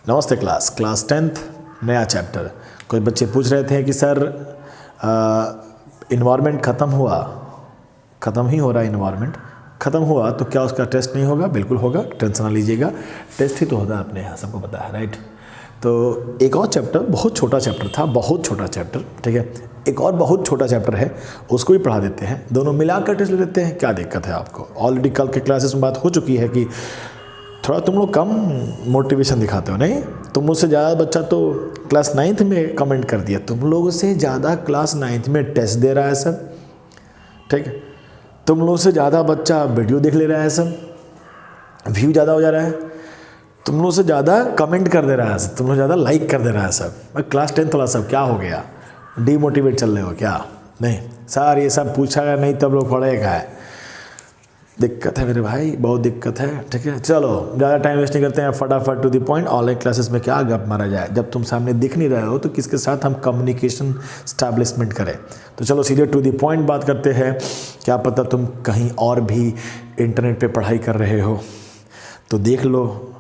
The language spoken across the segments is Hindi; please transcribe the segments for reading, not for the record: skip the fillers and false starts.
नमस्ते क्लास 10th नया चैप्टर। कोई बच्चे पूछ रहे थे कि सर इन्वायरमेंट ख़त्म ही हो रहा है। इन्वायरमेंट ख़त्म हुआ तो क्या उसका टेस्ट नहीं होगा? बिल्कुल होगा, टेंशन ना लीजिएगा। टेस्ट ही तो होता है अपने यहाँ, सबको पता है, राइट। तो एक और चैप्टर, बहुत छोटा चैप्टर था, बहुत छोटा चैप्टर, ठीक है। एक और बहुत छोटा चैप्टर है, उसको भी पढ़ा देते हैं, दोनों मिलाकर टेस्ट ले लेते हैं। क्या दिक्कत है आपको? ऑलरेडी कल के क्लासेस में बात हो चुकी है कि थोड़ा तुम लोग कम मोटिवेशन दिखाते हो। नहीं, तुम मुझसे ज़्यादा बच्चा तो क्लास 9th में कमेंट कर दिया, तुम लोगों से ज़्यादा क्लास 9th में टेस्ट दे रहा है सर, ठीक है। तुम लोगों से ज़्यादा बच्चा वीडियो देख ले रहा है सर, व्यू ज़्यादा हो जा रहा है। तुम लोगों से ज़्यादा कमेंट कर दे रहा है सर, तुम लोग ज़्यादा लाइक कर दे रहा है सर। क्लास 10 थोड़ा सा क्या हो गया, डीमोटिवेट चल रहे हो क्या? नहीं सर, ये सब पूछा नहीं तब लोग पढ़ेगा है। दिक्कत है मेरे भाई, बहुत दिक्कत है, ठीक है। चलो ज़्यादा टाइम वेस्ट नहीं करते हैं, फटाफट to the point. Online classes में क्या गप मारा जाए, जब तुम सामने दिख नहीं रहे हो तो किसके साथ हम कम्युनिकेशन स्टैब्लिशमेंट करें। तो चलो सीधे टू द पॉइंट बात करते हैं। क्या पता तुम कहीं और भी इंटरनेट पे पढ़ाई कर रहे हो, तो देख लो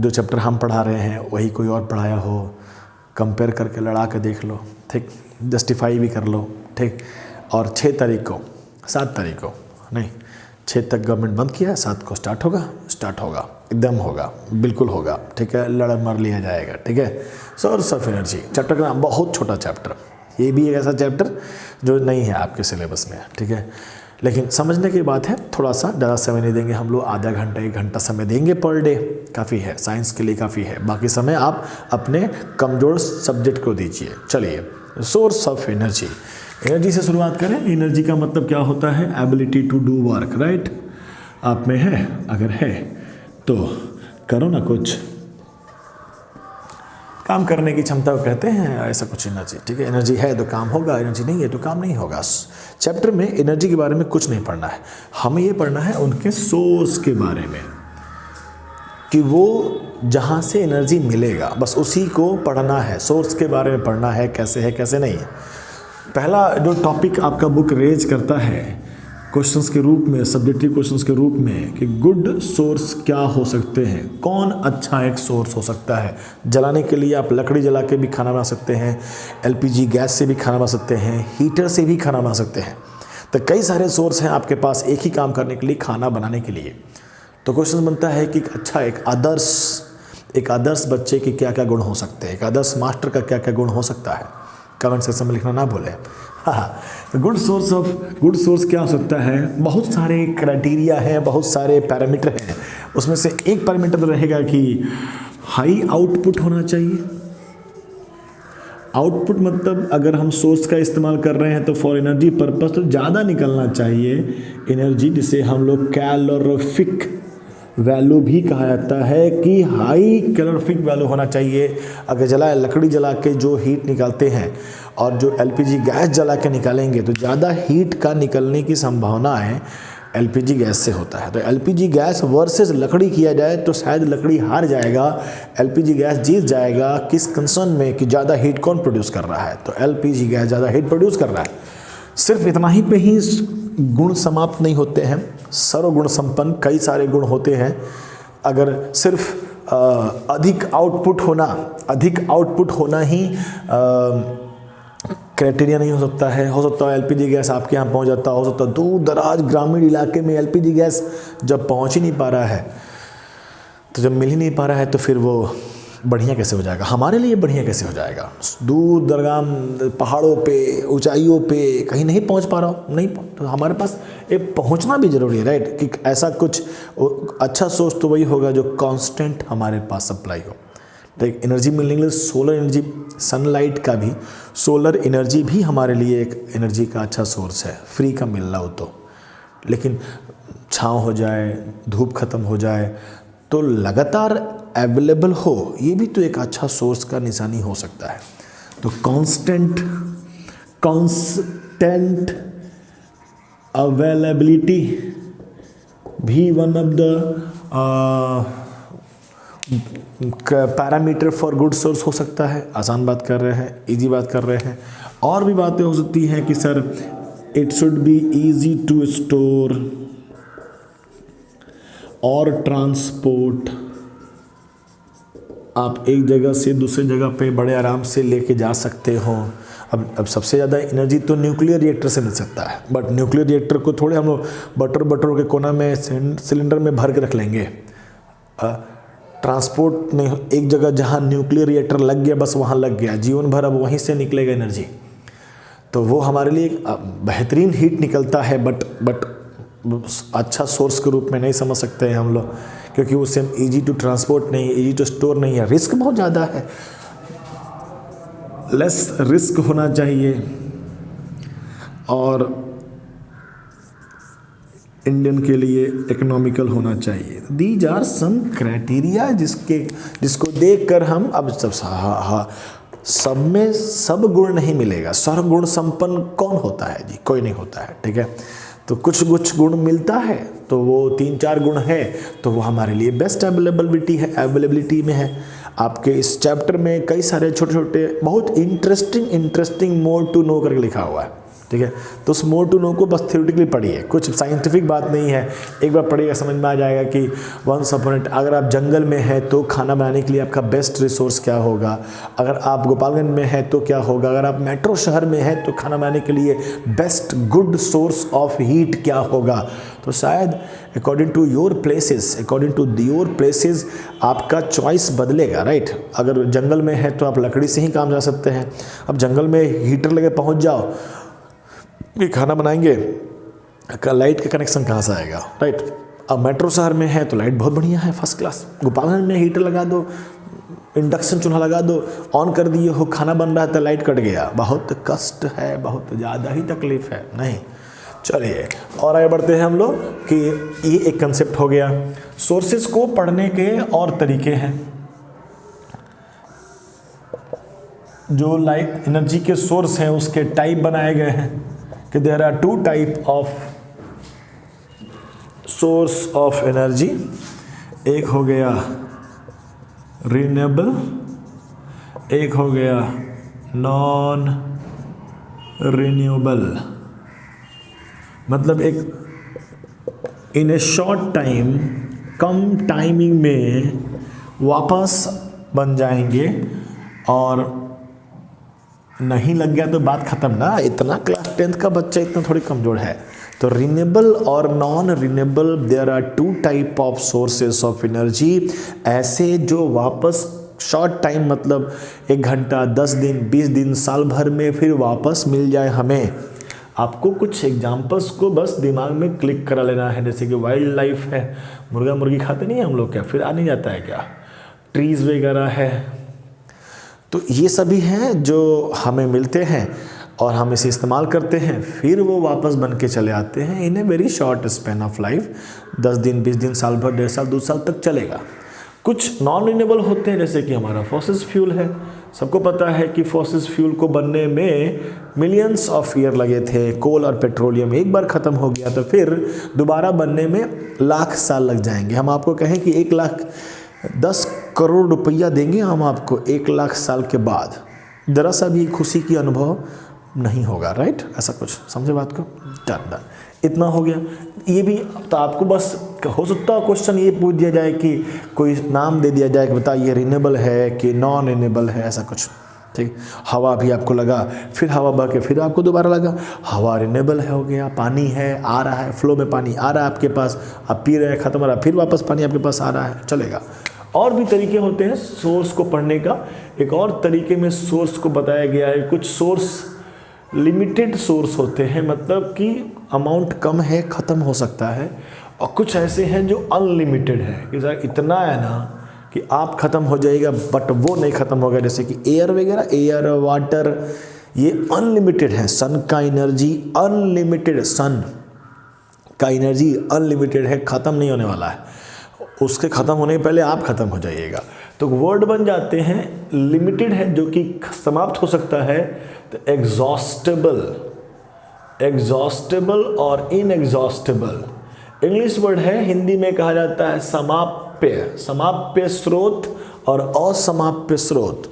जो चैप्टर हम पढ़ा रहे हैं वही कोई और पढ़ाया हो, कंपेयर करके लड़ा के देख लो, ठीक। जस्टिफाई भी कर लो, ठीक। और 7 तारीख को नहीं, 6 तक गवर्नमेंट बंद किया है, 7 को स्टार्ट होगा, एकदम होगा, बिल्कुल होगा, ठीक है। लड़ मर लिया जाएगा, ठीक है। सोर्स ऑफ एनर्जी चैप्टर का नाम, बहुत छोटा चैप्टर। ये भी एक ऐसा चैप्टर जो नहीं है आपके सिलेबस में, ठीक है। लेकिन समझने की बात है, थोड़ा सा ज़्यादा समय नहीं देंगे हम लोग, आधा घंटा 1 घंटा समय देंगे पर डे, काफ़ी है, साइंस के लिए काफ़ी है। बाकी समय आप अपने कमज़ोर सब्जेक्ट को दीजिए। चलिए, सोर्स ऑफ एनर्जी, एनर्जी से शुरुआत करें। एनर्जी का मतलब क्या होता है? Ability to do work, right. आप में है, अगर है तो करो ना, कुछ काम करने की क्षमता को कहते हैं, ऐसा कुछ एनर्जी, ठीक है। एनर्जी है तो काम होगा, एनर्जी नहीं है तो काम नहीं होगा। चैप्टर में एनर्जी के बारे में कुछ नहीं पढ़ना है, हमें ये पढ़ना है उनके सोर्स के बारे में, कि वो जहाँ से एनर्जी मिलेगा बस उसी को पढ़ना है। सोर्स के बारे में पढ़ना है, कैसे है कैसे नहीं है। पहला जो टॉपिक आपका बुक रेज करता है क्वेश्चंस के रूप में, सब्जेक्टिव क्वेश्चंस के रूप में, कि गुड सोर्स क्या हो सकते हैं, कौन अच्छा एक सोर्स हो सकता है। जलाने के लिए आप लकड़ी जला के भी खाना बना सकते हैं, एलपीजी गैस से भी खाना बना सकते हैं, हीटर से भी खाना बना सकते हैं। तो कई सारे सोर्स हैं आपके पास एक ही काम करने के लिए, खाना बनाने के लिए। तो क्वेश्चन बनता है कि अच्छा एक आदर्श बच्चे के क्या क्या गुण हो सकते हैं, एक आदर्श मास्टर का क्या क्या गुण हो सकता है। कमेंट सेक्शन में लिखना ना भूलें। हाँ, गुड सोर्स क्या हो सकता है? बहुत सारे क्राइटेरिया हैं, बहुत सारे पैरामीटर हैं। उसमें से एक पैरामीटर तो रहेगा कि हाई आउटपुट होना चाहिए। आउटपुट मतलब अगर हम सोर्स का इस्तेमाल कर रहे हैं तो फॉर एनर्जी पर्पस तो ज़्यादा निकलना चाहिए एनर्जी, जिसे हम लोग कैलोरीफिक वैल्यू भी कहा जाता है, कि हाई कैलोरीफिक वैल्यू होना चाहिए। अगर लकड़ी जला के जो हीट निकालते हैं और जो एलपीजी गैस जला के निकालेंगे तो ज़्यादा हीट का निकलने की संभावना है एलपीजी गैस से होता है। तो एलपीजी गैस वर्सेस लकड़ी किया जाए तो शायद लकड़ी हार जाएगा, एलपीजी गैस जीत जाएगा। किस कंसर्न में कि ज़्यादा हीट कौन प्रोड्यूस कर रहा है? तो एलपीजी गैस ज़्यादा हीट प्रोड्यूस कर रहा है। सिर्फ इतना ही पे ही गुण समाप्त नहीं होते हैं, सर्वगुण संपन्न कई सारे गुण होते हैं। अगर सिर्फ अधिक आउटपुट होना ही क्राइटेरिया नहीं हो सकता है। हो सकता है एलपीजी गैस आपके यहाँ पहुँच जाता, हो सकता है दूर दराज ग्रामीण इलाके में एलपीजी गैस जब पहुँच ही नहीं पा रहा है, तो जब मिल ही नहीं पा रहा है तो फिर वो बढ़िया कैसे हो जाएगा, हमारे लिए बढ़िया कैसे हो जाएगा? दूर दरगाम पहाड़ों पे, ऊंचाइयों पे कहीं नहीं पहुंच पा रहा हो, नहीं, तो हमारे पास ये पहुंचना भी ज़रूरी है, राइट। कि ऐसा कुछ अच्छा सोर्स तो वही होगा जो कांस्टेंट हमारे पास सप्लाई हो। लाइक एनर्जी मिलने के लिए सोलर एनर्जी, सनलाइट का भी, सोलर एनर्जी भी हमारे लिए एक एनर्जी का अच्छा सोर्स है, फ्री का मिल रहा हो तो। लेकिन छाँव हो जाए, धूप खत्म हो जाए तो लगातार अवेलेबल हो, ये भी तो एक अच्छा सोर्स का निशानी हो सकता है। तो कांस्टेंट अवेलेबिलिटी भी one of the parameter for good source हो सकता है। आसान बात कर रहे हैं, इजी बात कर रहे हैं। और भी बातें हो सकती हैं कि sir it should be easy to store और ट्रांसपोर्ट आप एक जगह से दूसरी जगह पे बड़े आराम से लेके जा सकते हो। अब सबसे ज़्यादा एनर्जी तो न्यूक्लियर रिएक्टर से मिल सकता है, बट न्यूक्लियर रिएक्टर को थोड़े हम लोग बटर के कोना में सिलेंडर में भर के रख लेंगे। ट्रांसपोर्ट में एक जगह जहाँ न्यूक्लियर रिएक्टर लग गया बस वहाँ लग गया, जीवन भर अब वहीं से निकलेगा एनर्जी। तो वो हमारे लिए एक बेहतरीन हीट निकलता है, बट अच्छा सोर्स के रूप में नहीं समझ सकते हैं हम लोग, क्योंकि उससे ईजी टू ट्रांसपोर्ट नहीं है, ईजी टू स्टोर नहीं है, रिस्क बहुत ज़्यादा है। लेस रिस्क होना चाहिए और इंडियन के लिए इकोनॉमिकल होना चाहिए। दीज आर सम क्राइटेरिया जिसको देखकर हम अब सब में सब गुण नहीं मिलेगा। सर्वगुण संपन्न कौन होता है जी? कोई नहीं होता है, ठीक है। तो कुछ गुण मिलता है, तो वो 3-4 गुण है तो वो हमारे लिए बेस्ट अवेलेबिलिटी में है। आपके इस चैप्टर में कई सारे छोटे छोटे बहुत इंटरेस्टिंग मोर टू नो करके लिखा हुआ है, ठीक है। तो उस मोर टू नो को बस थ्योरेटिकली पढ़िए, कुछ साइंटिफिक बात नहीं है। एक बार पढ़िएगा समझ में आ जाएगा कि वंस अपॉन इट, अगर आप जंगल में हैं तो खाना बनाने के लिए आपका बेस्ट रिसोर्स क्या होगा, अगर आप गोपालगंज में हैं तो क्या होगा, अगर आप मेट्रो शहर में हैं तो खाना बनाने के लिए best good source of heat क्या होगा। तो शायद अकॉर्डिंग टू योर प्लेसेस आपका चॉइस बदलेगा, राइट। अगर जंगल में है तो आप लकड़ी से ही काम जा सकते हैं। अब जंगल में हीटर लगे पहुँच जाओ, ये खाना बनाएंगे, लाइट का कनेक्शन कहाँ से आएगा, राइट। अब मेट्रो शहर में है तो लाइट बहुत बढ़िया है, फर्स्ट क्लास। गोपालगंज में हीटर लगा दो, इंडक्शन चूल्हा लगा दो, ऑन कर दिए हो, खाना बन रहा है तो लाइट कट गया, बहुत कष्ट है, बहुत ज़्यादा ही तकलीफ है। नहीं, चलिए और आगे बढ़ते हैं हम लोग कि ये एक कंसेप्ट हो गया। सोर्सेस को पढ़ने के और तरीके हैं। जो लाइट एनर्जी के सोर्स हैं उसके टाइप बनाए गए हैं कि there are 2 type of source of energy. एक हो गया रिन्यूएबल, एक हो गया नॉन रिन्यूएबल। मतलब एक इन ए शॉर्ट टाइम, कम टाइमिंग में वापस बन जाएंगे, और नहीं लग गया तो बात खत्म ना। इतना क्लास 10th का बच्चा इतना थोड़ी कमज़ोर है। तो रिन्यूएबल और non renewable, there are 2 type of sources of energy. ऐसे जो वापस शॉर्ट टाइम मतलब 1 घंटा, 10 दिन, 20 दिन, साल भर में फिर वापस मिल जाए हमें। आपको कुछ एग्जाम्पल्स को बस दिमाग में क्लिक करा लेना है। जैसे कि वाइल्ड लाइफ है, मुर्गा मुर्गी खाते नहीं है हम लोग, क्या फिर आ नहीं जाता है क्या? ट्रीज़ वगैरह है, तो ये सभी हैं जो हमें मिलते हैं और हम इसे इस्तेमाल करते हैं, फिर वो वापस बन के चले आते हैं in a very short span of life. 10 दिन, 20 दिन, साल भर, 1.5 साल, 2 साल तक चलेगा। कुछ नॉन रिन्यूएबल होते हैं, जैसे कि हमारा फॉसिल फ्यूल है। सबको पता है कि फॉसिल फ्यूल को बनने में मिलियंस ऑफ ईयर लगे थे। कोल और पेट्रोलियम एक बार ख़त्म हो गया तो फिर दोबारा बनने में लाख साल लग जाएंगे। हम आपको कहें कि 1,10 करोड़ रुपया देंगे हम आपको 1 लाख साल के बाद, जरा सा भी खुशी की अनुभव नहीं होगा, राइट। ऐसा कुछ समझे बात को? डन। इतना हो गया। ये भी तो आपको बस हो सकता है क्वेश्चन ये पूछ दिया जाए कि कोई नाम दे दिया जाए कि बता ये रिन्यूएबल है कि नॉन रिन्यूएबल है, ऐसा कुछ, ठीक। हवा भी आपको लगा, फिर हवा बह के फिर आपको दोबारा लगा, हवा रिन्यूएबल है, हो गया। पानी है, आ रहा है, फ्लो में पानी आ रहा है आपके पास, आप पी रहे हैं, खत्म हो रहा है, फिर वापस पानी आपके पास आ रहा है, चलेगा। और भी तरीके होते हैं सोर्स को पढ़ने का। एक और तरीके में सोर्स को बताया गया है। कुछ सोर्स लिमिटेड सोर्स होते हैं, मतलब कि अमाउंट कम है, ख़त्म हो सकता है, और कुछ ऐसे हैं जो अनलिमिटेड है कि सर इतना है ना कि आप ख़त्म हो जाएगा, बट वो नहीं ख़त्म होगा। जैसे कि एयर वगैरह, एयर, वाटर, ये अनलिमिटेड है। सन का एनर्जी अनलिमिटेड, सन का एनर्जी अनलिमिटेड है, ख़त्म नहीं होने वाला है। उसके ख़त्म होने के पहले आप ख़त्म हो जाइएगा। तो वर्ड बन जाते हैं लिमिटेड है जो कि समाप्त हो सकता है, तो एग्जॉस्टेबल और इनएग्जॉस्टेबल। इंग्लिश वर्ड है, हिंदी में कहा जाता है समाप्य स्रोत और असमाप्य स्रोत।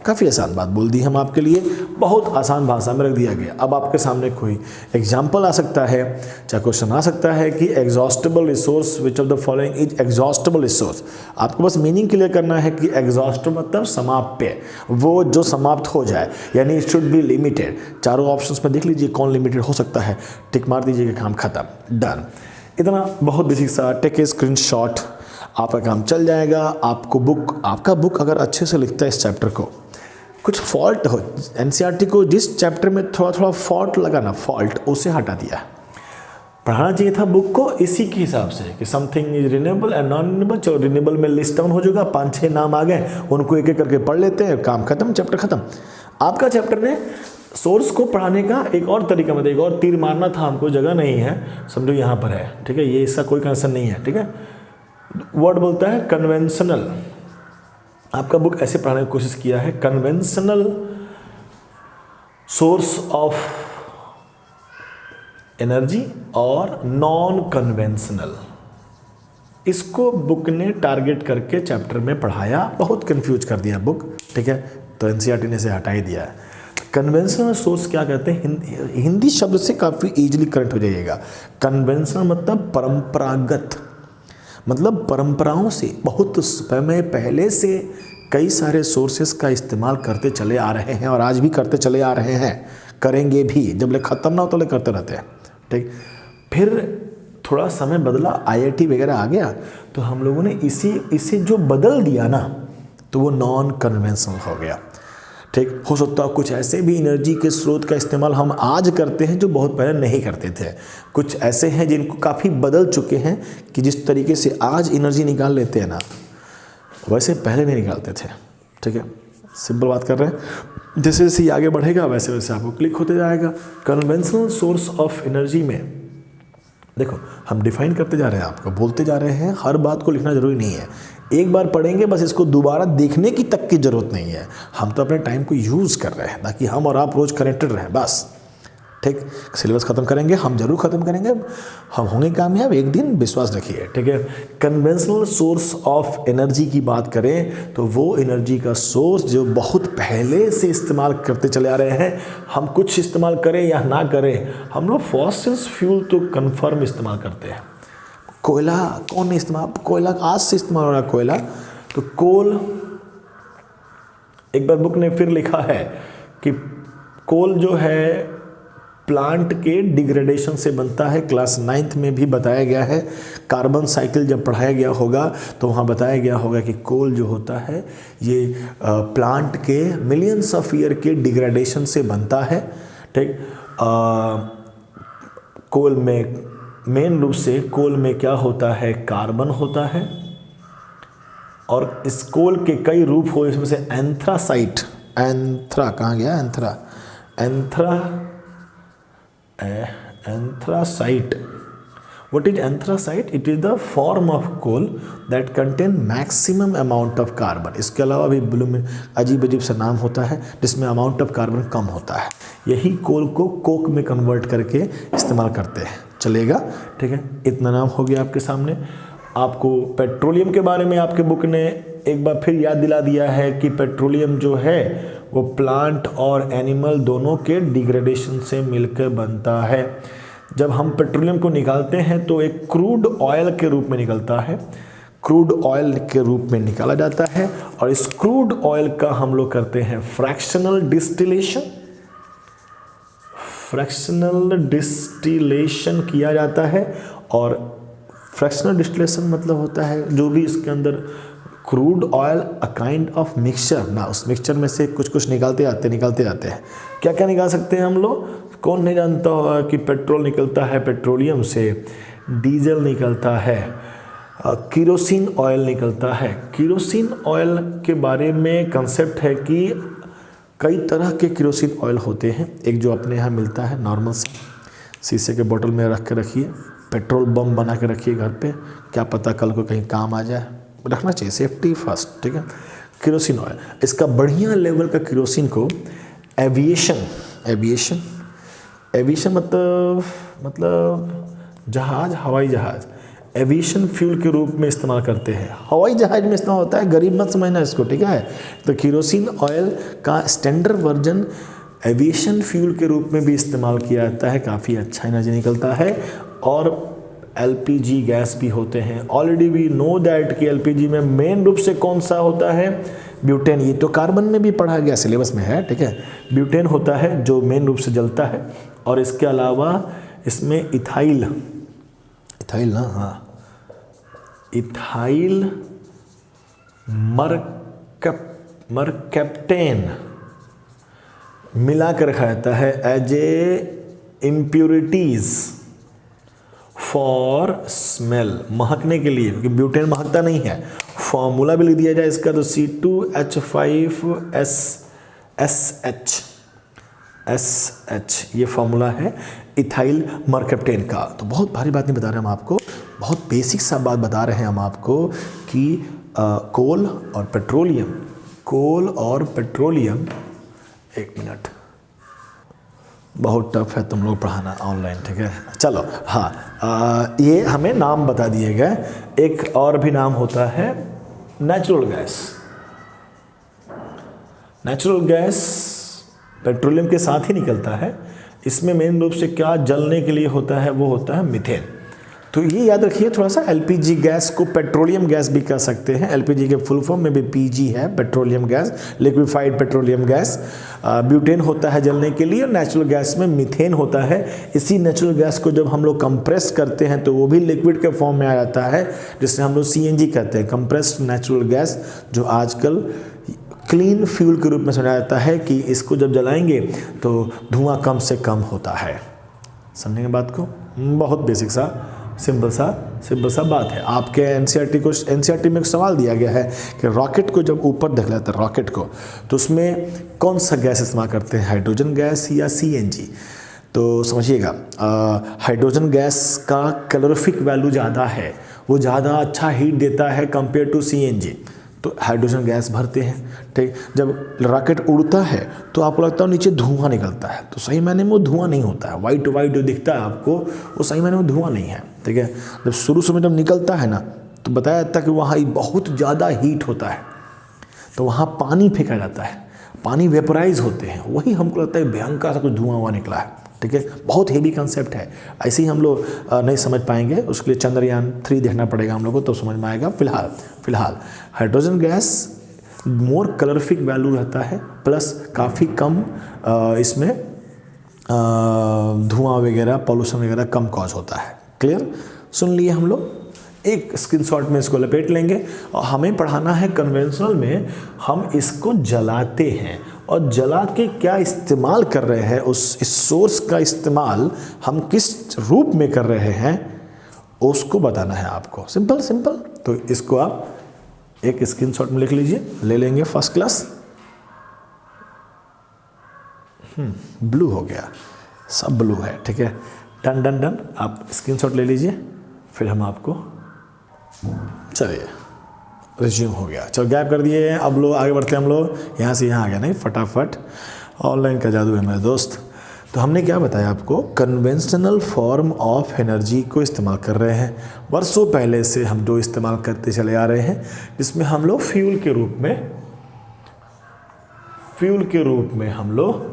काफ़ी आसान बात बोल दी हम आपके लिए, बहुत आसान भाषा में रख दिया गया। अब आपके सामने कोई एग्जाम्पल आ सकता है, चाहे क्वेश्चन आ सकता है कि exhaustible resource which of the following is exhaustible resource. आपको बस मीनिंग क्लियर करना है कि एग्जॉस्टेबल मतलब समाप्य, वो जो समाप्त हो जाए, यानी इट शुड बी लिमिटेड। चारों ऑप्शंस में देख लीजिए कौन लिमिटेड हो सकता है, टिक मार दीजिएगा, काम खत्म, डन। इतना बहुत बेसिक सा, टेक ए स्क्रीनशॉट, आपका काम चल जाएगा। आपका बुक अगर अच्छे से लिखता है इस चैप्टर को, कुछ फॉल्ट हो, एनसीईआरटी को जिस चैप्टर में थोड़ा थोड़ा फॉल्ट लगा ना, फॉल्ट उसे हटा दिया। पढ़ाना चाहिए था बुक को इसी के हिसाब से कि something is renewable and non renewable. चलो रिन्यूएबल में लिस्ट डाउन हो जाएगा, 5-6 नाम आ गए, उनको एक एक करके पढ़ लेते हैं, काम खत्म, चैप्टर खत्म। आपका चैप्टर ने सोर्स को पढ़ाने का एक और तरीका, मतलब एक और तीर मारना था हमको, जगह नहीं है, समझो यहाँ पर है, ठीक है, ये इसका कोई कंसर्न नहीं है, ठीक है। वर्ड बोलता है कन्वेंशनल, आपका बुक ऐसे पढ़ाने की कोशिश किया है, कन्वेंशनल सोर्स ऑफ एनर्जी और नॉन कन्वेंशनल, इसको बुक ने टारगेट करके चैप्टर में पढ़ाया, बहुत कंफ्यूज कर दिया बुक, ठीक है, तो एनसीईआरटी ने इसे हटा ही दिया है। कन्वेंशनल सोर्स क्या कहते हैं, हिंदी शब्द से काफ़ी इजीली कनेक्ट हो जाइएगा। कन्वेंशनल मतलब परंपरागत, मतलब परंपराओं से बहुत समय पहले से कई सारे सोर्सेस का इस्तेमाल करते चले आ रहे हैं और आज भी करते चले आ रहे हैं, करेंगे भी, जब ले ख़त्म ना हो तो ले करते रहते हैं, ठीक। फिर थोड़ा समय बदला, आईआईटी वगैरह आ गया, तो हम लोगों ने इसे जो बदल दिया ना, तो वो नॉन कन्वेंशनल हो गया, ठीक। हो सकता है कुछ ऐसे भी एनर्जी के स्रोत का इस्तेमाल हम आज करते हैं जो बहुत पहले नहीं करते थे, कुछ ऐसे हैं जिनको काफ़ी बदल चुके हैं कि जिस तरीके से आज एनर्जी निकाल लेते हैं ना, वैसे पहले नहीं निकालते थे, ठीक है, सिंपल बात कर रहे हैं। जैसे जैसे ये आगे बढ़ेगा वैसे वैसे आपको क्लिक होते जाएगा। कन्वेंशनल सोर्स ऑफ एनर्जी में देखो हम डिफाइन करते जा रहे हैं, आपको बोलते जा रहे हैं, हर बात को लिखना जरूरी नहीं है, एक बार पढ़ेंगे बस, इसको दोबारा देखने की तक की ज़रूरत नहीं है। हम तो अपने टाइम को यूज़ कर रहे हैं ताकि हम और आप रोज़ कनेक्टेड रहें, बस, ठीक। सिलेबस ख़त्म करेंगे, हम जरूर ख़त्म करेंगे, हम होंगे कामयाब एक दिन, विश्वास रखिए, ठीक है। कन्वेंशनल सोर्स ऑफ एनर्जी की बात करें तो वो एनर्जी का सोर्स जो बहुत पहले से इस्तेमाल करते चले आ रहे हैं, हम कुछ इस्तेमाल करें या ना करें, हम लोग फॉसिल्स फ्यूल तो कन्फर्म इस्तेमाल करते हैं। कोयला कौन नहीं इस्तेमाल, कोयला आज से इस्तेमाल हो रहा है कोयला, तो कोल, एक बार बुक ने फिर लिखा है कि कोल जो है प्लांट के डिग्रेडेशन से बनता है, क्लास 9th में भी बताया गया है। कार्बन साइकिल जब पढ़ाया गया होगा तो वहाँ बताया गया होगा कि कोल जो होता है ये प्लांट के मिलियंस ऑफ ईयर के डिग्रेडेशन से बनता है, ठीक। कोल में मेन रूप से कोल में क्या होता है, कार्बन होता है, और इस कोल के कई रूप हो, इसमें से एंथ्रासाइट, एंथ्रा कहाँ गया, anthracite, what is anthracite? It is the form of coal that contain maximum amount of carbon। इसके अलावा भी ब्लू में अजीब अजीब सा नाम होता है जिसमें अमाउंट ऑफ कार्बन कम होता है, यही कोल को कोक में कन्वर्ट करके इस्तेमाल करते हैं, चलेगा, ठीक है। इतना नाम हो गया आपके सामने। आपको पेट्रोलियम के बारे में आपके बुक ने एक बार फिर याद दिला दिया है कि पेट्रोलियम जो है वो प्लांट और एनिमल दोनों के डिग्रेडेशन से मिलकर बनता है। जब हम पेट्रोलियम को निकालते हैं तो एक क्रूड ऑयल के रूप में निकलता है, क्रूड ऑयल के रूप में निकाला जाता है, और इस क्रूड ऑयल का हम लोग करते हैं फ्रैक्शनल डिस्टिलेशन किया जाता है। और फ्रैक्शनल डिस्टिलेशन मतलब होता है जो भी इसके अंदर crude oil a kind of mixture ना, उस मिक्सचर में से कुछ कुछ निकालते आते हैं। क्या क्या निकाल सकते हैं हम लोग, कौन नहीं जानता होगा कि पेट्रोल निकलता है पेट्रोलियम से, डीजल निकलता है, केरोसिन ऑयल निकलता है। केरोसिन ऑयल के बारे में कंसेप्ट है कि कई तरह के केरोसिन ऑयल होते हैं। एक जो अपने यहाँ मिलता है नॉर्मल शीशे के बोतल में रख के रखिए, पेट्रोल बम बना के रखिए घर पे, क्या पता कल को कहीं काम आ जाए, रखना चाहिए, सेफ्टी फर्स्ट, ठीक है। केरोसिन ऑयल, इसका बढ़िया लेवल का केरोसिन को एविएशन मतलब जहाज, हवाई जहाज, एविएशन फ्यूल के रूप में इस्तेमाल करते हैं, हवाई जहाज में इस्तेमाल होता है। गरीब मत समझना इसको, ठीक है। तो केरोसिन ऑयल का स्टैंडर्ड वर्जन एविएशन फ्यूल के रूप में भी इस्तेमाल किया जाता है, काफ़ी अच्छा एनर्जी निकलता है। और एलपीजी गैस भी होते हैं। ऑलरेडी वी नो दैट कि एलपीजी में मेन रूप से कौन सा होता है, ब्यूटेन। ये तो कार्बन में भी पढ़ा गया, सिलेबस में है, ठीक है। ब्यूटेन होता है जो मेन रूप से जलता है। और इसके अलावा इसमें इथाइल ना, हाँ, इथाइल मरकैप्टेन मिला कर रखा जाता है as a impurities for smell, महकने के लिए, क्योंकि ब्यूटेन महकता नहीं है। फॉर्मूला भी लिख दिया जाए इसका तो C2H5SH ये फॉर्मूला है इथाइल मरकैप्टेन का। तो बहुत भारी बात नहीं बता रहे हम आपको, बहुत बेसिक सा बात बता रहे हैं हम आपको कि कोल और पेट्रोलियम, एक मिनट, बहुत टफ है तुम लोग पढ़ाना ऑनलाइन, ठीक है। चलो हाँ, ये हमें नाम बता दिए गए। एक और भी नाम होता है natural gas. Natural gas petroleum के साथ ही निकलता है। इसमें मेन रूप से क्या जलने के लिए होता है, वो होता है मीथेन। तो ये याद रखिए थोड़ा सा, एलपीजी गैस को पेट्रोलियम गैस भी कह सकते हैं। एलपीजी के फुल फॉर्म में भी पीजी है, petroleum gas, liquefied petroleum gas. Butane होता है जलने के लिए, और नेचुरल गैस में मीथेन होता है। इसी नेचुरल गैस को जब हम लोग कंप्रेस करते हैं तो वो भी लिक्विड के फॉर्म में आ जाता है, जिससे हम लोग सीएनजी कहते हैं, कंप्रेस्ड नेचुरल गैस, जो आजकल क्लीन फ्यूल के रूप में समझा जाता है कि इसको जब जलाएंगे तो धुआं कम से कम होता है। समझेंगे बात को? बहुत बेसिक सा सिंपल सा बात है। आपके एनसीईआरटी में एक सवाल दिया गया है कि रॉकेट को जब ऊपर देख लेते हैं रॉकेट को, तो उसमें कौन सा गैस इस्तेमाल करते हैं, हाइड्रोजन गैस या सीएनजी? तो समझिएगा, हाइड्रोजन गैस का कैलोरीफिक वैल्यू ज़्यादा है, वो ज़्यादा अच्छा हीट देता है कंपेयर टू सीएनजी, तो हाइड्रोजन गैस भरते हैं, ठीक। जब रॉकेट उड़ता है तो आपको लगता है नीचे धुआं निकलता है, तो सही मायने में वो धुआं नहीं होता है। वाइट जो दिखता है आपको, वो सही मायने में धुआं नहीं है, ठीक है। जब शुरू में जब निकलता है ना, तो बताया जाता है कि वहाँ बहुत ज़्यादा हीट होता है, तो वहाँ पानी फेंका जाता है, पानी वेपराइज होते हैं, वही हमको लगता है भयंकर सा कुछ धुआं निकला है, ठीक है। बहुत हेवी कंसेप्ट है, ऐसे ही हम लोग नहीं समझ पाएंगे, उसके लिए चंद्रयान 3 देखना पड़ेगा हम लोग को, तो समझ में आएगा। फिलहाल हाइड्रोजन गैस मोर कैलोरीफिक वैल्यू रहता है, प्लस काफ़ी कम इसमें धुआं वगैरह, पॉल्यूशन वगैरह कम कॉज होता है। क्लियर? सुन लिए हम लोग, एक स्क्रीनशॉट में इसको लपेट लेंगे। और हमें पढ़ाना है कन्वेंशनल में हम इसको जलाते हैं, और जला के क्या इस्तेमाल कर रहे हैं, इस सोर्स का इस्तेमाल हम किस रूप में कर रहे हैं, उसको बताना है आपको। सिंपल। तो इसको आप एक स्क्रीनशॉट में लिख लीजिए, ले लेंगे फर्स्ट क्लास। ब्लू हो गया, सब ब्लू है, ठीक है। डन। आप स्क्रीनशॉट ले लीजिए, फिर हम आपको, चलिए रिज्यूम हो गया, चलो गैप कर दिए। अब लोग आगे बढ़ते हैं, हम लोग यहाँ से यहाँ आ गया, नहीं फटाफट, ऑनलाइन का जादू है मेरे दोस्त। तो हमने क्या बताया आपको, कन्वेंशनल फॉर्म ऑफ एनर्जी को इस्तेमाल कर रहे हैं। वर्षों पहले से हम जो इस्तेमाल करते चले आ रहे हैं, जिसमें हम लोग फ्यूल के रूप में हम लोग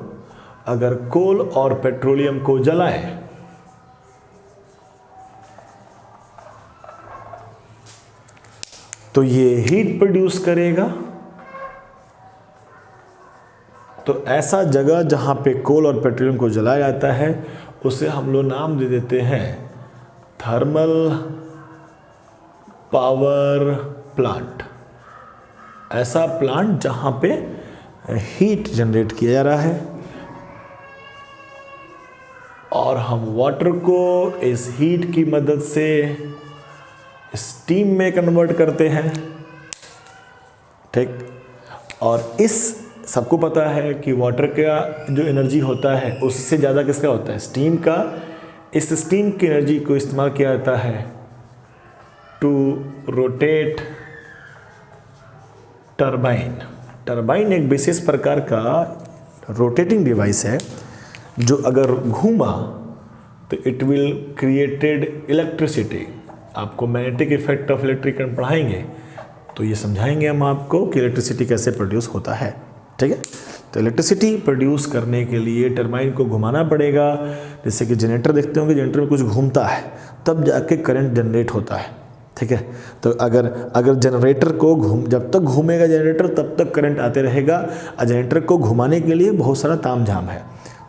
अगर कोल और पेट्रोलियम को जलाएं तो ये हीट प्रोड्यूस करेगा। तो ऐसा जगह जहां पे कोल और पेट्रोलियम को जलाया जाता है, उसे हम लोग नाम दे देते हैं थर्मल पावर प्लांट। ऐसा प्लांट जहां पे हीट जनरेट किया जा रहा है, और हम वाटर को इस हीट की मदद से स्टीम में कन्वर्ट करते हैं, ठीक। और इस सबको पता है कि वाटर का जो एनर्जी होता है उससे ज़्यादा किसका होता है, स्टीम का। इस स्टीम की एनर्जी को इस्तेमाल किया जाता है टू रोटेट टरबाइन एक विशेष प्रकार का रोटेटिंग डिवाइस है, जो अगर घूमा तो इट विल क्रिएटेड इलेक्ट्रिसिटी, आपको magnetic effect of electric current पढ़ाएंगे तो ये समझाएंगे हम आपको कि इलेक्ट्रिसिटी कैसे प्रोड्यूस होता है। ठीक है, तो इलेक्ट्रिसिटी प्रोड्यूस करने के लिए टरबाइन को घुमाना पड़ेगा। जैसे कि जनरेटर देखते होंगे, जनरेटर में कुछ घूमता है तब जाके करंट जनरेट होता है। ठीक है, तो अगर जनरेटर को जब तक घूमेगा जनरेटर तब तक करंट आते रहेगा। और जनरेटर को घुमाने के लिए बहुत सारा तामझाम है।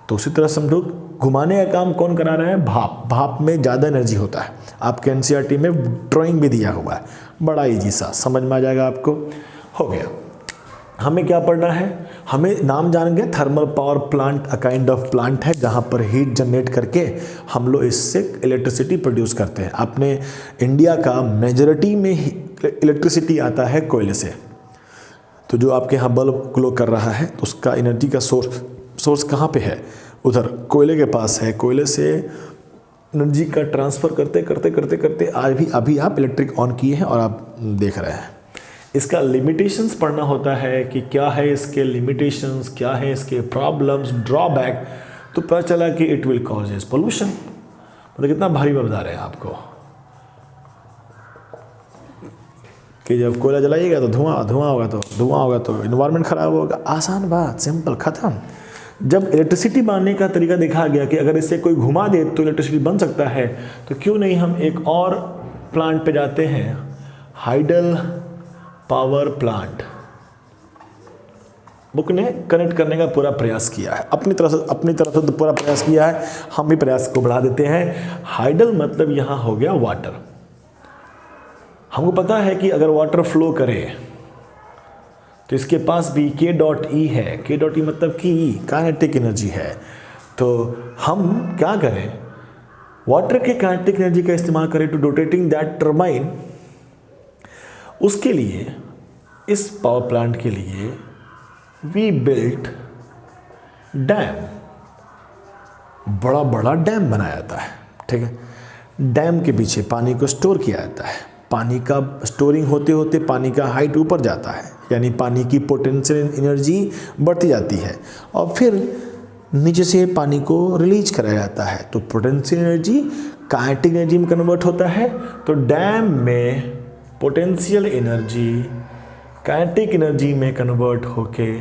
तो उसी तरह समझो घुमाने का काम कौन करा रहा है? भाप। भाप में ज़्यादा एनर्जी होता है। आपके एनसीईआरटी में ड्राइंग भी दिया हुआ है, बड़ा इजी सा, समझ में आ जाएगा आपको। हो गया। हमें क्या पढ़ना है? हमें नाम जान गए, thermal power plant a kind of plant है जहाँ पर हीट जनरेट करके हम लोग इससे इलेक्ट्रिसिटी प्रोड्यूस करते हैं। अपने इंडिया का मेजॉरिटी में इलेक्ट्रिसिटी आता है कोयले से। तो जो आपके यहाँ बल्ब ग्लो कर रहा है तो उसका एनर्जी का सोर्स कहाँ पे है? उधर कोयले के पास है। कोयले से एनर्जी का ट्रांसफ़र करते करते करते करते अभी आप इलेक्ट्रिक ऑन किए हैं और आप देख रहे हैं। इसका लिमिटेशंस पढ़ना होता है कि क्या है इसके लिमिटेशंस, क्या है इसके प्रॉब्लम्स, ड्रॉबैक। तो पता चला कि इट विल कॉजेज पोल्यूशन। मतलब कितना भारी बता रहे हैं आपको कि जब कोयला जलाइएगा तो धुआं होगा तो इन्वायरमेंट खराब होगा। आसान बात, सिंपल, ख़त्म। जब इलेक्ट्रिसिटी बनाने का तरीका देखा गया कि अगर इसे कोई घुमा दे तो इलेक्ट्रिसिटी बन सकता है, तो क्यों नहीं हम एक और प्लांट पे जाते हैं, हाइडल पावर प्लांट। बुक ने कनेक्ट करने का पूरा प्रयास किया है, अपनी तरफ से तो पूरा प्रयास किया है। हम भी प्रयास को बढ़ा देते हैं। हाइडल मतलब यहाँ हो गया वाटर। हमको पता है कि अगर वाटर फ्लो करे तो इसके पास भी K.E है। K.E मतलब कि काइनेटिक एनर्जी है। तो हम क्या करें? वाटर के काइनेटिक एनर्जी का इस्तेमाल करें टू रोटेटिंग दैट टर्बाइन। उसके लिए, इस पावर प्लांट के लिए वी बिल्ट डैम। बड़ा बड़ा डैम बनाया जाता है। ठीक है, डैम के पीछे पानी को स्टोर किया जाता है। पानी का स्टोरिंग होते होते पानी का हाइट ऊपर जाता है, यानी पानी की पोटेंशियल एनर्जी बढ़ती जाती है और फिर नीचे से पानी को रिलीज कराया जाता है। तो पोटेंशियल एनर्जी काइनेटिक एनर्जी में कन्वर्ट होता है। तो डैम में पोटेंशियल एनर्जी काइनेटिक एनर्जी में कन्वर्ट होके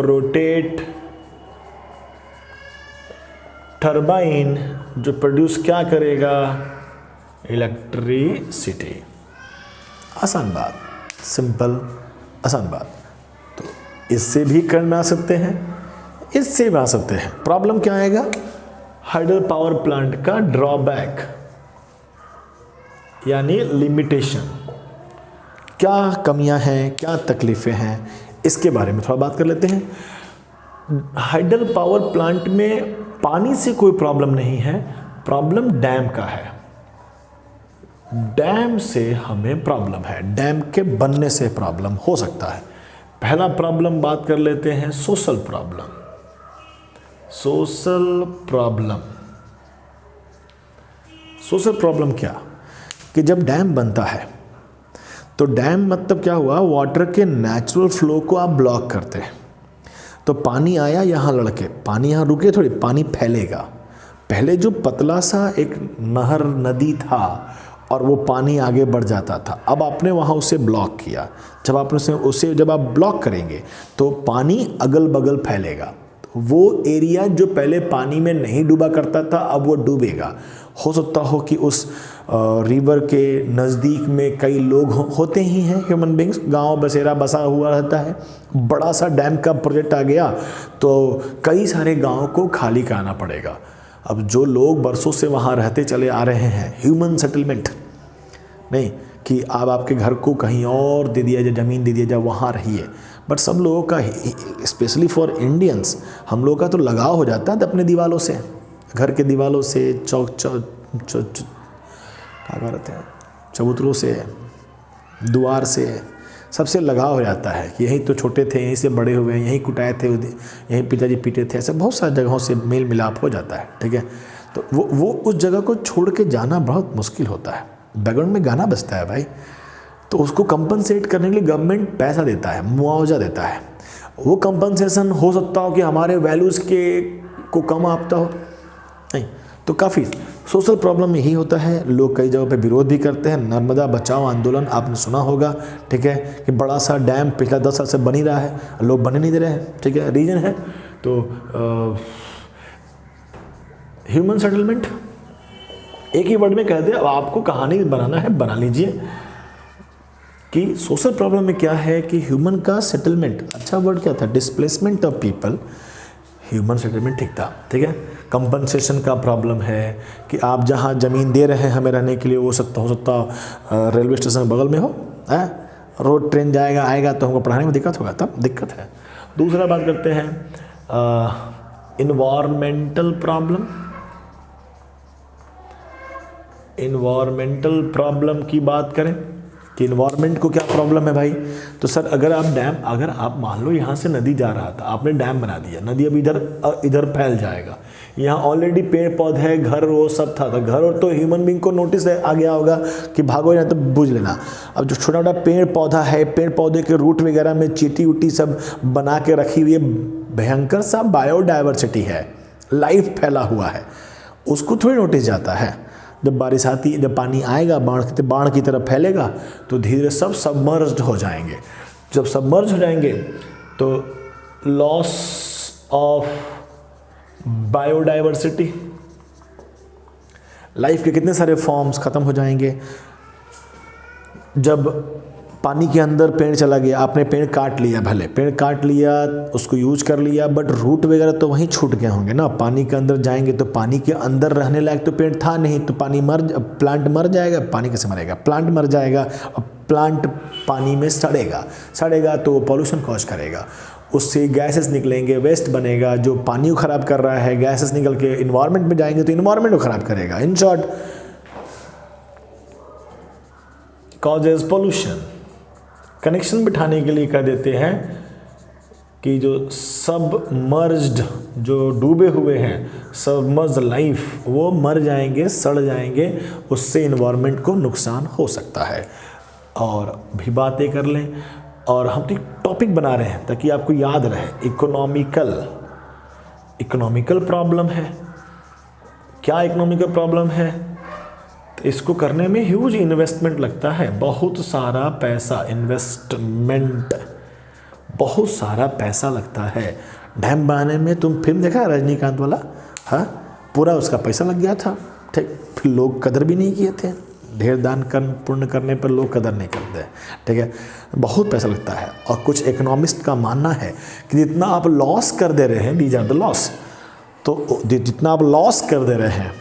रोटेट टरबाइन जो प्रोड्यूस क्या करेगा? इलेक्ट्रिसिटी। आसान बात, सिंपल, आसान बात। तो इससे भी करना सकते हैं, इससे भी आ सकते हैं। प्रॉब्लम क्या आएगा? हाइडल पावर प्लांट का ड्रॉबैक यानी लिमिटेशन। क्या कमियां हैं, क्या तकलीफ़ें हैं, इसके बारे में थोड़ा बात कर लेते हैं। हाइडल पावर प्लांट में पानी से कोई प्रॉब्लम नहीं है, प्रॉब्लम डैम का है। डैम से हमें प्रॉब्लम है, डैम के बनने से प्रॉब्लम हो सकता है। पहला प्रॉब्लम बात कर लेते हैं, सोशल प्रॉब्लम। सोशल प्रॉब्लम क्या? कि जब डैम बनता है तो डैम मतलब क्या हुआ? वाटर के नेचुरल फ्लो को आप ब्लॉक करते हैं। तो पानी आया यहाँ लड़के, पानी यहाँ रुके थोड़ी, पानी फैलेगा। पहले जो पतला सा एक नहर नदी था और वो पानी आगे बढ़ जाता था, अब आपने वहाँ उसे ब्लॉक किया। जब आपने उसे जब आप ब्लॉक करेंगे तो पानी अगल बगल फैलेगा। वो एरिया जो पहले पानी में नहीं डूबा करता था अब वो डूबेगा। हो सकता हो कि उस रिवर के नज़दीक में कई लोग होते ही हैं, ह्यूमन बींग्स, गांव बसेरा बसा हुआ रहता है। बड़ा सा डैम का प्रोजेक्ट आ गया तो कई सारे गाँव को खाली कराना पड़ेगा। अब जो लोग बरसों से वहाँ रहते चले आ रहे हैं, ह्यूमन सेटलमेंट नहीं कि अब आपके घर को कहीं और दे दिया जाए, ज़मीन दे दिया जाए, वहाँ रहिए। बट सब लोगों का, स्पेशली फॉर इंडियंस, हम लोगों का तो लगाव हो जाता है अपने दीवालों से, घर के दीवालों से, क्या कहते हैं, चबूतरों से, द्वार से, सबसे लगाव हो जाता है कि यहीं तो छोटे थे, यहीं से बड़े हुए, यहीं कुटाए थे, यहीं पिताजी पीटे थे। ऐसे बहुत सारी जगहों से मेल मिलाप हो जाता है। ठीक है, तो वो उस जगह को छोड़ के जाना बहुत मुश्किल होता है। बैकग्राउंड में गाना बजता है भाई, तो उसको कंपनसेट करने के लिए गवर्नमेंट पैसा देता है, मुआवजा देता है। वो कंपनसेशन हो सकता हो कि हमारे वैल्यूज़ के को कम आपता हो, नहीं, तो काफ़ी सोशल प्रॉब्लम यही होता है। लोग कई जगहों पे विरोध भी करते हैं। नर्मदा बचाओ आंदोलन आपने सुना होगा, ठीक है, कि बड़ा सा डैम पिछला 10 साल से बन ही रहा है, लोग बनने नहीं दे रहे हैं, ठीक है, रीजन है तो ह्यूमन सेटलमेंट। एक ही वर्ड में कह दे, अब आपको कहानी बनाना है बना लीजिए कि सोशल प्रॉब्लम में क्या है कि ह्यूमन का सेटलमेंट, अच्छा वर्ड क्या था, displacement of people, human settlement ठीक था, ठीक है। कंपनसेशन का प्रॉब्लम है कि आप जहाँ ज़मीन दे रहे हैं हमें रहने के लिए, वो हो सकता रेलवे स्टेशन बगल में हो, है, रोड ट्रेन जाएगा आएगा तो हमको पढ़ाने में दिक्कत होगा, तब दिक्कत है। दूसरा बात करते हैं इन्वायरमेंटल प्रॉब्लम। इन्वायरमेंटल प्रॉब्लम की बात करें कि इन्वायरमेंट को क्या प्रॉब्लम है भाई, तो सर अगर आप मान लो यहाँ से नदी जा रहा था, आपने डैम बना दिया, नदी अब इधर फैल जाएगा, यहाँ ऑलरेडी पेड़ पौधे है, घर वो सब था, तो घर और तो ह्यूमन बींग को नोटिस आ गया होगा कि भागो यहाँ तो बुझ लेना। अब जो छोटा छोटा पेड़ पौधा है, पेड़ पौधे के रूट वगैरह में चीटी उटी सब बना के रखी हुई है, भयंकर सा बायोडाइवर्सिटी है, लाइफ फैला हुआ है, उसको थोड़ी नोटिस जाता है। जब बारिश आती, जब पानी आएगा बाढ़ की तरफ फैलेगा तो धीरे सब सबमर्ज्ड हो जाएंगे। जब सबमर्ज हो जाएंगे तो लॉस ऑफ बायोडाइवर्सिटी, लाइफ के कितने सारे फॉर्म्स खत्म हो जाएंगे। जब पानी के अंदर पेड़ चला गया, आपने पेड़ काट लिया, भले पेड़ काट लिया, उसको यूज कर लिया, बट रूट वगैरह तो वहीं छूट गए होंगे ना। पानी के अंदर जाएंगे तो पानी के अंदर रहने लायक तो पेड़ था नहीं, तो प्लांट मर जाएगा। पानी कैसे मरेगा, प्लांट मर जाएगा। अब प्लांट पानी में सड़ेगा तो वो पॉल्यूशन कॉज करेगा, उससे गैसेस निकलेंगे, वेस्ट बनेगा, जो पानी को ख़राब कर रहा है, गैसेस निकल के इन्वायरमेंट में जाएंगे तो इन्वायरमेंट को ख़राब करेगा। In short causes pollution. Connection बिठाने के लिए कह देते हैं कि जो सबमर्ज्ड, जो डूबे हुए हैं, सबमर्ज्ड लाइफ, वो मर जाएंगे, सड़ जाएंगे, उससे इन्वायरमेंट को नुकसान हो सकता है। और भी बातें कर लें, और हम तो टॉपिक बना रहे हैं ताकि आपको याद रहे। इकोनॉमिकल प्रॉब्लम है। क्या इकोनॉमिकल प्रॉब्लम है? तो इसको करने में ह्यूज इन्वेस्टमेंट लगता है, बहुत सारा पैसा, इन्वेस्टमेंट, बहुत सारा पैसा लगता है। डैम बनाने में तुम फिल्म देखा रजनीकांत वाला, हाँ, पूरा उसका पैसा लग गया था, ठीक, फिर लोग कदर भी नहीं किए थे। ढेर दान पुण्य करने पर लोग कदर नहीं करते, ठीक है, बहुत पैसा लगता है। और कुछ इकोनॉमिस्ट का मानना है कि जितना आप लॉस कर दे रहे हैं, दीज आर द लॉस, तो जितना आप लॉस कर दे रहे हैं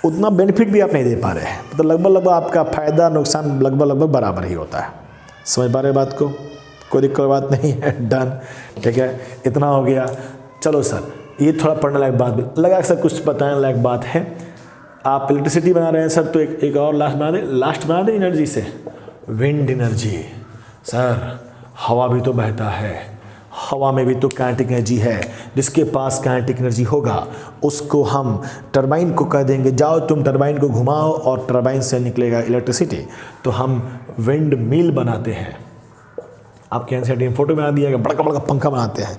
उतना बेनिफिट भी आप नहीं दे पा रहे हैं, तो लगभग आपका फ़ायदा नुकसान लगभग बराबर ही होता है। समझ पा रहे बात को? कोई दिक्कत बात नहीं है, डन, ठीक है, इतना हो गया। चलो सर, ये थोड़ा पढ़ने लायक बात लगा, सर कुछ बताने लायक बात है। आप इलेक्ट्रिसिटी बना रहे हैं सर, तो एक और लास्ट बना दें एनर्जी से, विंड एनर्जी। सर हवा भी तो बहता है, हवा में भी तो काइनेटिक एनर्जी है। जिसके पास काइनेटिक एनर्जी होगा उसको हम टरबाइन को कह देंगे, जाओ तुम टरबाइन को घुमाओ और टरबाइन से निकलेगा इलेक्ट्रिसिटी। तो हम विंड मिल बनाते हैं। आपके एनसीईआरटी में फोटो बना दिया गया, बड़ा बड़ा पंखा बनाते हैं,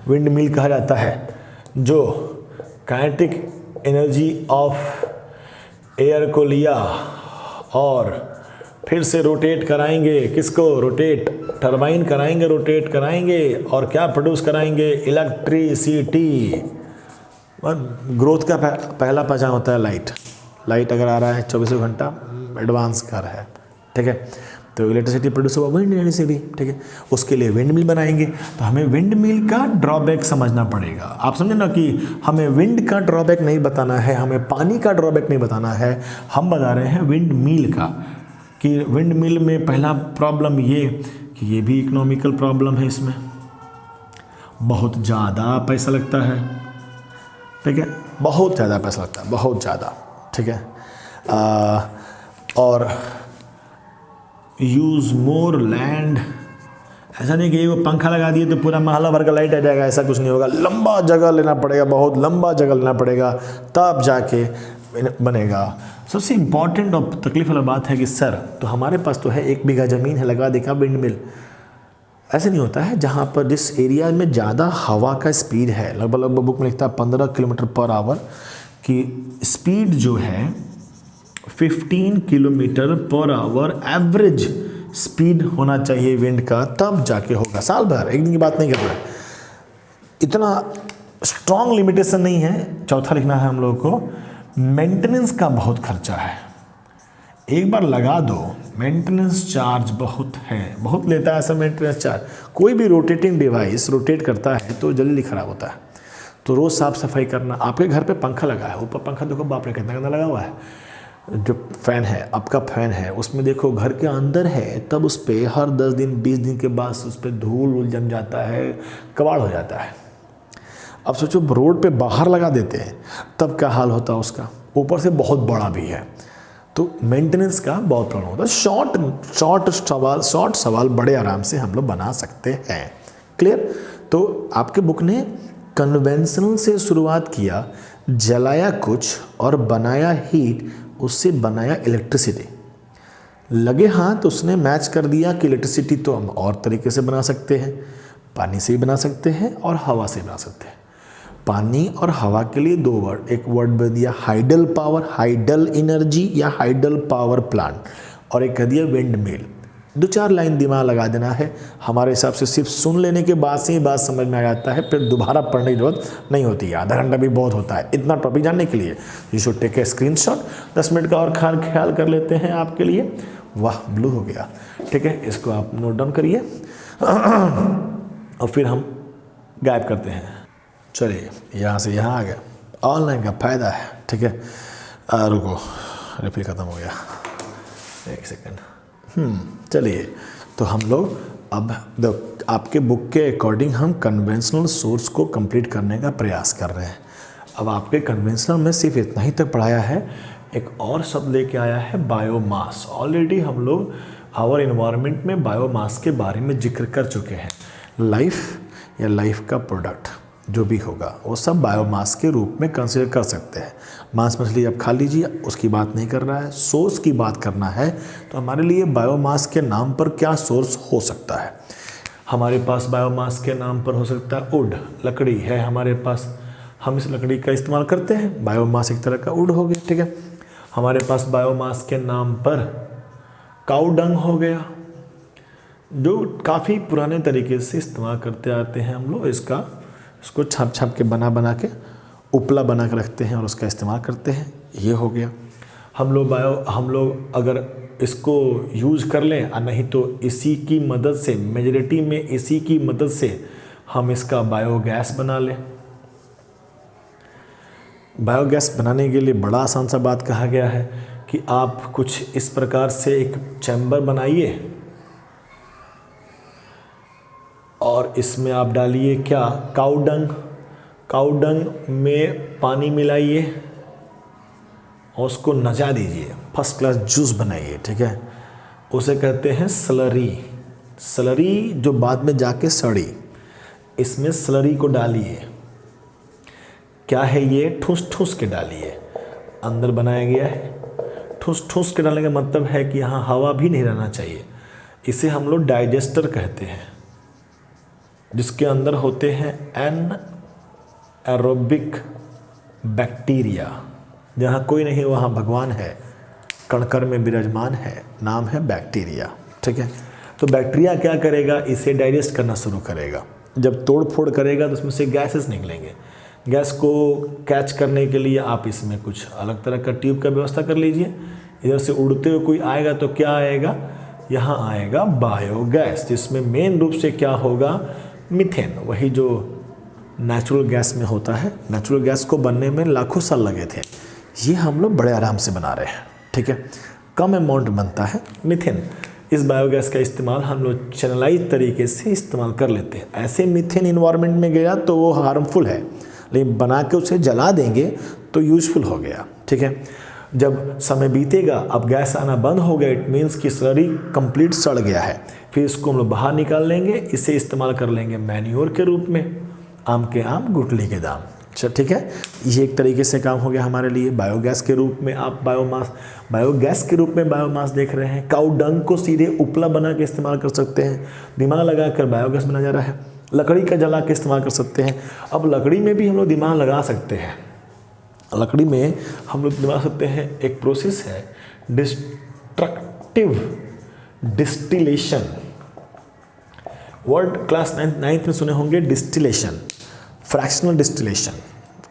विंड मिल कहा जाता है, जो काइनेटिक एनर्जी ऑफ एयर को लिया और फिर से रोटेट कराएंगे, किसको रोटेट, टरबाइन कराएंगे, रोटेट कराएंगे, और क्या प्रोड्यूस कराएंगे, इलेक्ट्रिसिटी। ग्रोथ का पहला पहचान होता है लाइट अगर आ रहा है 24 घंटा, एडवांस कर है, ठीक है, तो इलेक्ट्रिसिटी प्रोड्यूस होगा विंड एनर्जी से भी, ठीक है। उसके लिए विंड मिल बनाएंगे, तो हमें विंड मिल का ड्रॉबैक समझना पड़ेगा। आप समझे ना कि हमें विंड का ड्रॉबैक नहीं बताना है, हमें पानी का ड्रॉबैक नहीं बताना है, हम बता रहे हैं विंड मिल का, कि विंड मिल में पहला प्रॉब्लम ये कि ये भी इकोनॉमिकल प्रॉब्लम है, इसमें बहुत ज़्यादा पैसा लगता है, ठीक है, बहुत ज़्यादा पैसा लगता है, बहुत ज़्यादा, ठीक है। और यूज़ मोर लैंड, ऐसा नहीं कि वो पंखा लगा दिए तो पूरा महल्ला भर का लाइट आ जाएगा, ऐसा कुछ नहीं होगा। लंबा जगह लेना पड़ेगा, बहुत लंबा जगह लेना पड़ेगा, तब जाके बनेगा। सबसे इम्पॉर्टेंट और तकलीफ वाला बात है कि सर तो हमारे पास तो है 1 बीघा ज़मीन है, लगा देखा विंड मिल। ऐसे नहीं होता है। जहाँ पर जिस एरिया में ज़्यादा हवा का स्पीड है, लगभग बुक में लिखता है 15 किलोमीटर पर आवर कि स्पीड जो है 15 kilometre per hour average speed होना चाहिए विंड का, तब जाके होगा। साल भर, एक दिन की बात नहीं कर रहा है, इतना स्ट्रॉन्ग लिमिटेशन नहीं है। चौथा लिखना है हम लोग को, मेंटेनेंस का बहुत खर्चा है। एक बार लगा दो, मेंटेनेंस चार्ज बहुत है, बहुत लेता है ऐसा मेंटेनेंस चार्ज। कोई भी रोटेटिंग डिवाइस रोटेट करता है तो जल्दी खराब होता है, तो रोज़ साफ सफाई करना। आपके घर पे पंखा लगा है, ऊपर पंखा देखो, बाप रे कितना गंदा लगा हुआ है। जो फैन है, आपका फैन है, उसमें देखो घर के अंदर है, तब उस पर हर 10 दिन 20 दिन के बाद उस पर धूल जम जाता है, कबाड़ हो जाता है। अब सोचो रोड पे बाहर लगा देते हैं, तब क्या हाल होता है उसका, ऊपर से बहुत बड़ा भी है, तो मेंटेनेंस का बहुत प्रॉब्लम होता है। शॉर्ट सवाल बड़े आराम से हम लोग बना सकते हैं। क्लियर? तो आपके बुक ने कन्वेंशनल से शुरुआत किया, जलाया कुछ और बनाया हीट, उससे बनाया इलेक्ट्रिसिटी। लगे हाथ उसने मैच कर दिया कि इलेक्ट्रिसिटी तो हम और तरीके से बना सकते हैं, पानी से भी बना सकते हैं और हवा से बना सकते हैं। पानी और हवा के लिए 2 वर्ड, एक वर्ड बन दिया हाइडल पावर, हाइडल एनर्जी या हाइडल पावर प्लांट, और एक कह दिया विंड मिल। 2-4 लाइन दिमाग लगा देना है। हमारे हिसाब से सिर्फ सुन लेने के बाद से ही बात समझ में आ जाता है, फिर दोबारा पढ़ने की जरूरत नहीं होती है। आधा घंटा भी बहुत होता है इतना टॉपिक जानने के लिए। You should take a screenshot. 10 minute का और ख्याल कर लेते हैं आपके लिए। वाह, ब्लू हो गया, ठीक है, इसको आप नोट डाउन करिए और फिर हम गायब करते हैं। चलिए, यहाँ से यहाँ आ गया। ऑनलाइन का फ़ायदा है, ठीक है। रुको, रिफिल ख़त्म हो गया, एक सेकेंड। चलिए, तो हम लोग अब आपके बुक के अकॉर्डिंग हम कन्वेंशनल सोर्स को कंप्लीट करने का प्रयास कर रहे हैं। अब आपके कन्वेंशनल में सिर्फ इतना ही तक पढ़ाया है, एक और शब्द लेके आया है बायोमास। ऑलरेडी हम लोग आवर इन्वायरमेंट में बायोमास के बारे में जिक्र कर चुके हैं। लाइफ या लाइफ का प्रोडक्ट जो भी होगा वो सब बायोमास के रूप में कंसिडर कर सकते हैं। मांस मछली आप खा लीजिए, उसकी बात नहीं कर रहा है, सोर्स की बात करना है। तो हमारे लिए बायोमास के नाम पर क्या सोर्स हो सकता है? हमारे पास बायोमास के नाम पर हो सकता है वुड, लकड़ी है हमारे पास, हम इस लकड़ी का इस्तेमाल करते हैं, बायोमास एक तरह का वुड हो गया, ठीक है। हमारे पास बायोमास के नाम पर काऊ डंग हो गया, जो काफ़ी पुराने तरीके से इस्तेमाल करते आते हैं हम लोग। इसको छाप के बना के उपला बना के रखते हैं और उसका इस्तेमाल करते हैं, ये हो गया। हम लोग अगर इसको यूज़ कर लें, और नहीं तो इसी की मदद से, मेजॉरिटी में इसी की मदद से हम इसका बायोगैस बना लें। बायोगैस बनाने के लिए बड़ा आसान सा बात कहा गया है कि आप कुछ इस प्रकार से एक चैम्बर बनाइए और इसमें आप डालिए क्या, काऊ डंग में पानी मिलाइए और उसको नचा दीजिए, फर्स्ट क्लास जूस बनाइए, ठीक है। उसे कहते हैं स्लरी जो बाद में जाके सड़ी। इसमें स्लरी को डालिए, क्या है ये, ठूस के डालिए, अंदर बनाया गया है। ठूस के डालने का मतलब है कि यहाँ हवा भी नहीं रहना चाहिए। इसे हम लोग डाइजेस्टर कहते हैं, जिसके अंदर होते हैं एनारोबिक बैक्टीरिया। जहाँ कोई नहीं वहाँ भगवान है, कणकर में विराजमान है, नाम है बैक्टीरिया, ठीक है। तो बैक्टीरिया क्या करेगा, इसे डाइजेस्ट करना शुरू करेगा। जब तोड़ फोड़ करेगा तो उसमें से गैसेस निकलेंगे। गैस को कैच करने के लिए आप इसमें कुछ अलग तरह का ट्यूब का व्यवस्था कर लीजिए। इधर से उड़ते हुए कोई आएगा तो क्या आएगा, यहाँ आएगा बायोगैस, जिसमें मेन रूप से क्या होगा, मीथेन, वही जो नेचुरल गैस में होता है। नेचुरल गैस को बनने में लाखों साल लगे थे, ये हम लोग बड़े आराम से बना रहे हैं, ठीक है। कम अमाउंट बनता है मीथेन। इस बायोगैस का इस्तेमाल हम लोग चैनलाइज तरीके से इस्तेमाल कर लेते हैं। ऐसे मीथेन इन्वायरमेंट में गया तो वो हार्मफुल है, लेकिन बना के उसे जला देंगे तो यूजफुल हो गया, ठीक है। जब समय बीतेगा, अब गैस आना बंद हो गया, इट मीन्स कि स्लरी कंप्लीट सड़ गया है। फिर इसको हम लोग बाहर निकाल लेंगे, इसे इस्तेमाल कर लेंगे मैन्योर के रूप में, आम के आम गुठली के दाम, अच्छा, ठीक है। ये एक तरीके से काम हो गया हमारे लिए। बायोगैस के रूप में आप बायोगैस के रूप में बायोमास देख रहे हैं। काऊ डंग को सीधे उपला बना के इस्तेमाल कर सकते हैं, दिमाग लगा कर बायोगैस बना जा रहा है। लकड़ी का जला के इस्तेमाल कर सकते हैं। अब लकड़ी में भी हम लोग दिमाग लगा सकते हैं। लकड़ी में हम लोग बना सकते हैं, एक प्रोसेस है destructive distillation. Word class 9th में सुने होंगे, डिस्टिलेशन, फ्रैक्शनल डिस्टिलेशन,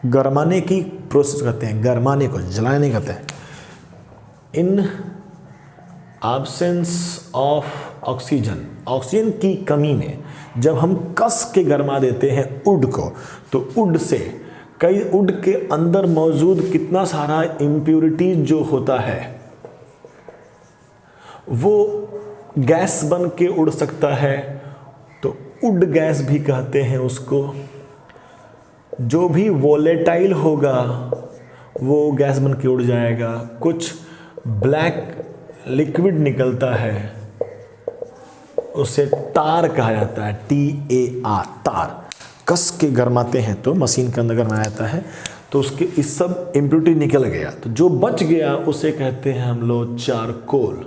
गरमाने की प्रोसेस कहते हैं, गरमाने को, जलाने नहीं कहते हैं। In absence of oxygen, oxygen की कमी में जब हम कस के गरमा देते हैं वुड को, तो वुड से कई वुड के अंदर मौजूद कितना सारा इम्प्योरिटी जो होता है वो गैस बन के उड़ सकता है, तो वुड गैस भी कहते हैं उसको। जो भी वोलेटाइल होगा वो गैस बन के उड़ जाएगा। कुछ ब्लैक लिक्विड निकलता है, उसे तार कहा जाता है, TAR, तार। कस के गरमाते हैं तो मशीन के अंदर गरमाया जाता है, तो उसके इस सब इम्प्योरिटी निकल गया, तो जो बच गया उसे कहते हैं हम लोग चारकोल।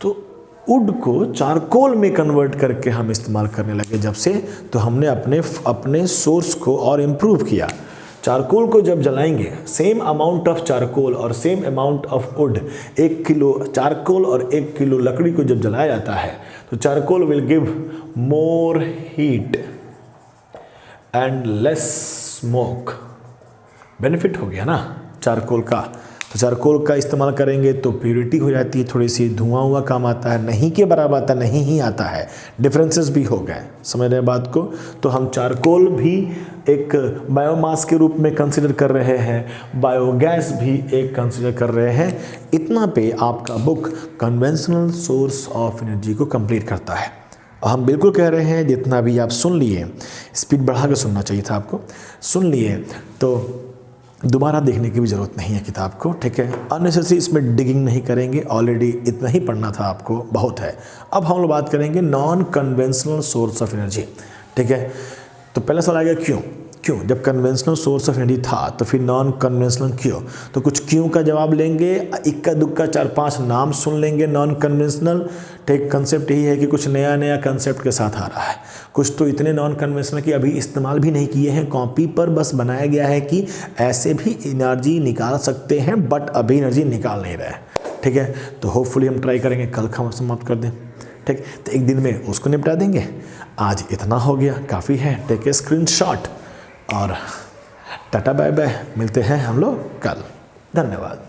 तो वुड को चारकोल में कन्वर्ट करके हम इस्तेमाल करने लगे जब से, तो हमने अपने सोर्स को और इम्प्रूव किया। चारकोल को जब जलाएंगे, सेम अमाउंट ऑफ चारकोल और same amount of would, 1 kilo charcoal और 1 किलो लकड़ी को जब जलाया जाता है तो charcoal will give more heat and less smoke. Benefit हो गया ना चारकोल का। तो चारकोल का इस्तेमाल करेंगे तो प्योरिटी हो जाती है थोड़ी सी, धुआं हुआ काम आता है, नहीं के बराबर आता, नहीं ही आता है, डिफरेंसेस भी हो गए, समझ रहे हैं बात को। तो हम चारकोल भी एक बायोमास के रूप में कंसिडर कर रहे हैं, बायोगैस भी एक कंसिडर कर रहे हैं। इतना पे आपका book conventional source of energy को कंप्लीट करता है। और हम बिल्कुल कह रहे हैं जितना भी आप सुन लिए, स्पीड बढ़ा के सुनना चाहिए था आपको, सुन लिए तो दोबारा देखने की भी ज़रूरत नहीं है किताब को, ठीक है। अननेसेसरी इसमें डिगिंग नहीं करेंगे, ऑलरेडी इतना ही पढ़ना था आपको, बहुत है। अब हम लोग बात करेंगे non conventional source of energy, ठीक है। तो पहला सवाल आएगा क्यों, जब कन्वेंशनल सोर्स ऑफ एनर्जी था तो फिर नॉन कन्वेंशनल क्यों। तो कुछ क्यों का जवाब लेंगे, इक्का दुक्का 4-5 नाम सुन लेंगे नॉन कन्वेंशनल, ठीक। कंसेप्ट यही है कि कुछ नया नया कंसेप्ट के साथ आ रहा है, कुछ तो इतने नॉन कन्वेंशनल कि अभी इस्तेमाल भी नहीं किए हैं, कॉपी पर बस बनाया गया है कि ऐसे भी एनर्जी निकाल सकते हैं, बट अभी एनर्जी निकाल नहीं रहे, ठीक है। तो होपफुली हम ट्राई करेंगे कल का हम समाप्त कर दें, ठीक। तो एक दिन में उसको निपटा देंगे। आज इतना हो गया, काफ़ी है। टेक ए स्क्रीनशॉट और टाटा बाय बाय, मिलते हैं हम लोग कल। धन्यवाद।